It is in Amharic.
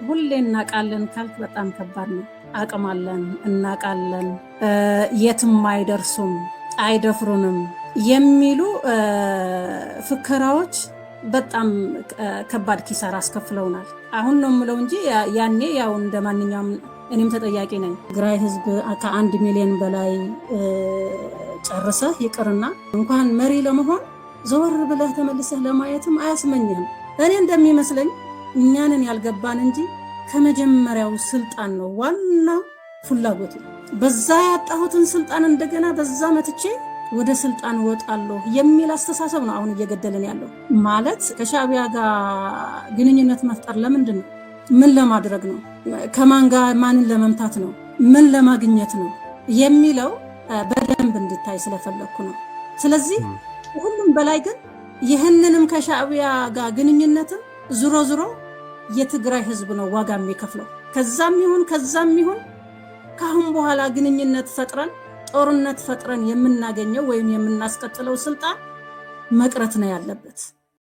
ሁሌ እናቃለን ካልክ በጣም ከባድ ነው። አቅም አለን፣ እናቃለን፣ የትም አይደርሱም፣ አይደፍሩንም የሚሉ ፍከራዎች በጣም ከባድ ኪሳራ አስከፍለውናል። አሁን ነው የምለው እንጂ ያኔ ያው እንደማንኛውም እኔም ተጠያቂ ነኝ። ትግራይ ህዝብ ከ1 ሚሊዮን በላይ ጨርሰህ ይቅርና እንኳን መሪ ለመሆን ዘወር ብለህ ተመልሰህ ለማየትም አያስመኝህም። እኔ እንደሚመስለኝ እኛንን ያልገባን እንጂ ከመጀመሪያው ስልጣን ነው ዋናው ፍላጎቱ። በዛ ያጣሁትን ስልጣን እንደገና በዛ መትቼ ወደ ስልጣን ወጣለሁ የሚል አስተሳሰብ ነው አሁን እየገደለን ያለው። ማለት ከሻዕቢያ ጋር ግንኙነት መፍጠር ለምንድን ነው? ምን ለማድረግ ነው? ከማን ጋር ማንን ለመምታት ነው? ምን ለማግኘት ነው የሚለው በደንብ እንድታይ ስለፈለኩ ነው። ስለዚህ ሁሉም በላይ ግን ይህንንም ከሻዕቢያ ጋር ግንኙነትም ዙሮ ዙሮ የትግራይ ህዝብ ነው ዋጋ የሚከፍለው። ከዛም ይሁን ካሁን በኋላ ግንኙነት ፈጥረን ጦርነት ፈጥረን የምናገኘው ወይም የምናስቀጥለው ስልጣን መቅረት ነው ያለበት።